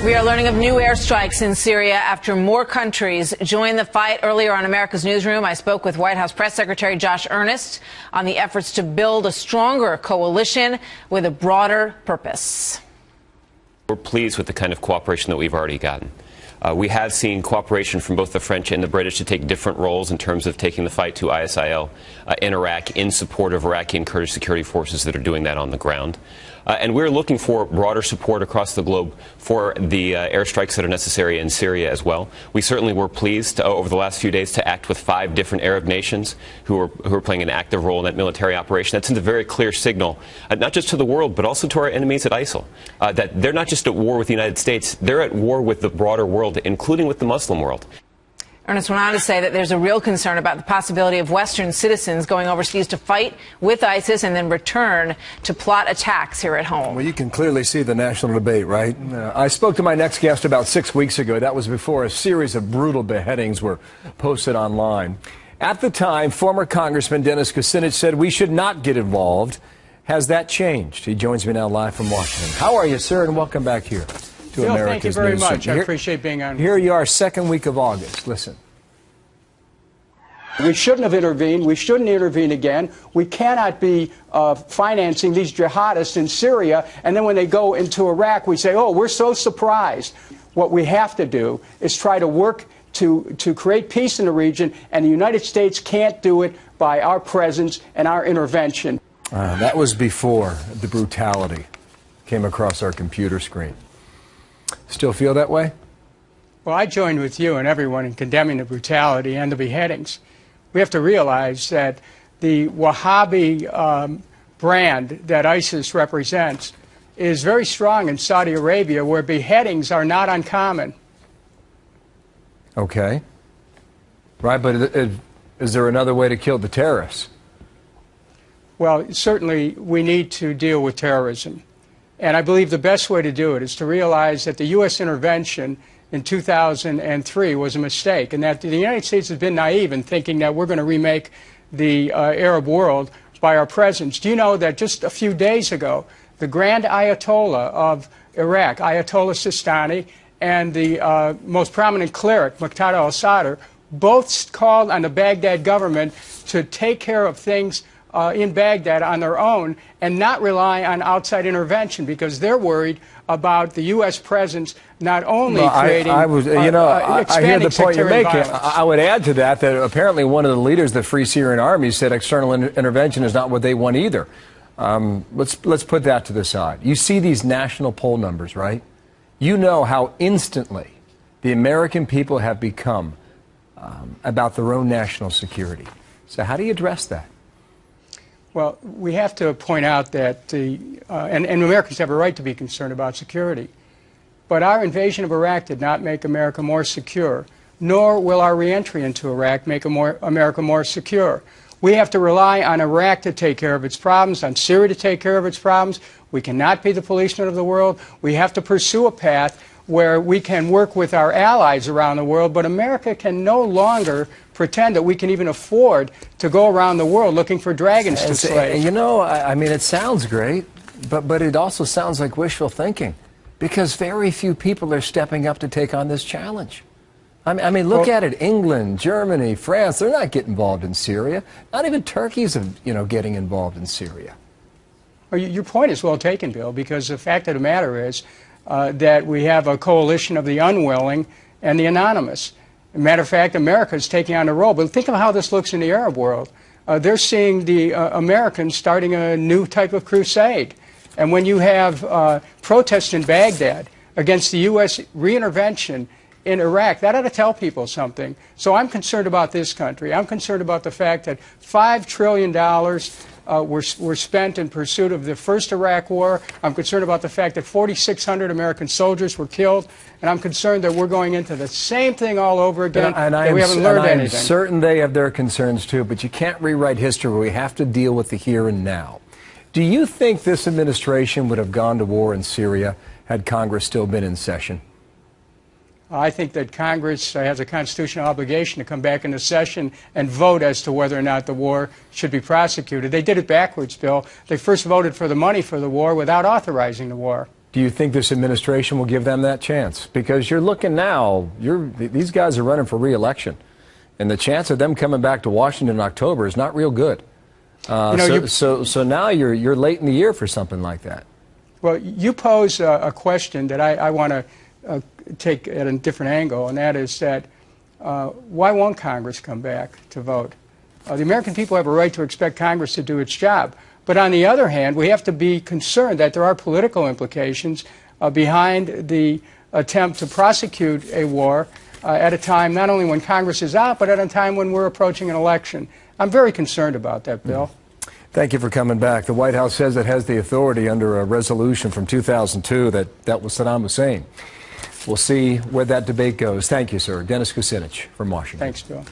We are learning of new airstrikes in Syria after more countries joined the fight. Earlier on America's Newsroom, I spoke with White House Press Secretary Josh Earnest on the efforts to build a stronger coalition with a broader purpose. We're pleased with the kind of cooperation that we've already gotten. We have seen cooperation from both the French and the British to take different roles in terms of taking the fight to ISIL in Iraq in support of Iraqi and Kurdish security forces that are doing that on the ground. And we're looking for broader support across the globe for the airstrikes that are necessary in Syria as well. We certainly were pleased over the last few days to act with 5 different Arab nations who are playing an active role in that military operation. That sends a very clear signal, not just to the world, but also to our enemies at ISIL, that they're not just at war with the United States, they're at war with the broader world, including with the Muslim world. Ernest went on to say that there's a real concern about the possibility of Western citizens going overseas to fight with ISIS and then return to plot attacks here at home. Well, you can clearly see the national debate, right? I spoke to my next guest about 6 weeks ago. That was before a series of brutal beheadings were posted online. At the time, former Congressman Dennis Kucinich said we should not get involved. Has that changed? He joins me now live from Washington. How are you, sir? And welcome back here. Phil, thank you very much. I appreciate being on. Here you are, second week of August. Listen. We shouldn't have intervened. We shouldn't intervene again. We cannot be financing these jihadists in Syria, and then when they go into Iraq, we say, oh, we're so surprised. What we have to do is try to work to create peace in the region, and the United States can't do it by our presence and our intervention. That was before the brutality came across our computer screen. Still feel that way? Well, I join with you and everyone in condemning the brutality and the beheadings. We have to realize that the Wahhabi brand that ISIS represents is very strong in Saudi Arabia, where beheadings are not uncommon. Okay. Right, but is there another way to kill the terrorists? Well, certainly we need to deal with terrorism. And I believe the best way to do it is to realize that the U.S. intervention in 2003 was a mistake, and that the United States has been naive in thinking that we're going to remake the Arab world by our presence. Do you know that just a few days ago, the Grand Ayatollah of Iraq, Ayatollah Sistani, and the most prominent cleric, Muqtada al-Sadr, both called on the Baghdad government to take care of things in Baghdad on their own and not rely on outside intervention, because they're worried about the U.S. presence not only creating I hear the point you're making. I would add to that apparently one of the leaders of the Free Syrian Army said external intervention is not what they want either. Let's put that to the side. You see these national poll numbers, right? You know how instantly the American people have become about their own national security. So how do you address that? Well, we have to point out that and Americans have a right to be concerned about security. But our invasion of Iraq did not make America more secure, nor will our reentry into Iraq make America more secure. We have to rely on Iraq to take care of its problems, on Syria to take care of its problems. We cannot be the policeman of the world. We have to pursue a path where we can work with our allies around the world, but America can no longer pretend that we can even afford to go around the world looking for dragons to slay. You know, I mean, it sounds great, but it also sounds like wishful thinking, because very few people are stepping up to take on this challenge. I mean, look at it. England, Germany, France, they're not getting involved in Syria. Not even Turkey's, getting involved in Syria. Well, your point is well taken, Bill, because the fact of the matter is that we have a coalition of the unwilling and the anonymous. As a matter of fact, America is taking on the role. But think of how this looks in the Arab world. They're seeing the Americans starting a new type of crusade. And when you have protests in Baghdad against the U.S. reintervention in Iraq, that ought to tell people something. So I'm concerned about this country. I'm concerned about the fact that $5 trillion were spent in pursuit of the first Iraq war. I'm concerned about the fact that 4,600 American soldiers were killed. And I'm concerned that we're going into the same thing all over again, that we haven't learned anything. I'm certain they have their concerns too, but you can't rewrite history. We have to deal with the here and now. Do you think this administration would have gone to war in Syria had Congress still been in session? I think that Congress has a constitutional obligation to come back into session and vote as to whether or not the war should be prosecuted. They did it backwards, Bill. They first voted for the money for the war without authorizing the war. Do you think this administration will give them that chance? Because you're looking now, these guys are running for re-election, and the chance of them coming back to Washington in October is not real good. So now you're late in the year for something like that. Well, you pose a question that I want to take at a different angle, and that is that why won't Congress come back to vote? The American people have a right to expect Congress to do its job. But on the other hand, we have to be concerned that there are political implications behind the attempt to prosecute a war at a time not only when Congress is out, but at a time when we're approaching an election. I'm very concerned about that, Bill. Thank you for coming back. The White House says it has the authority under a resolution from 2002 that was Saddam Hussein. We'll see where that debate goes. Thank you, sir. Dennis Kucinich from Washington. Thanks, Bill.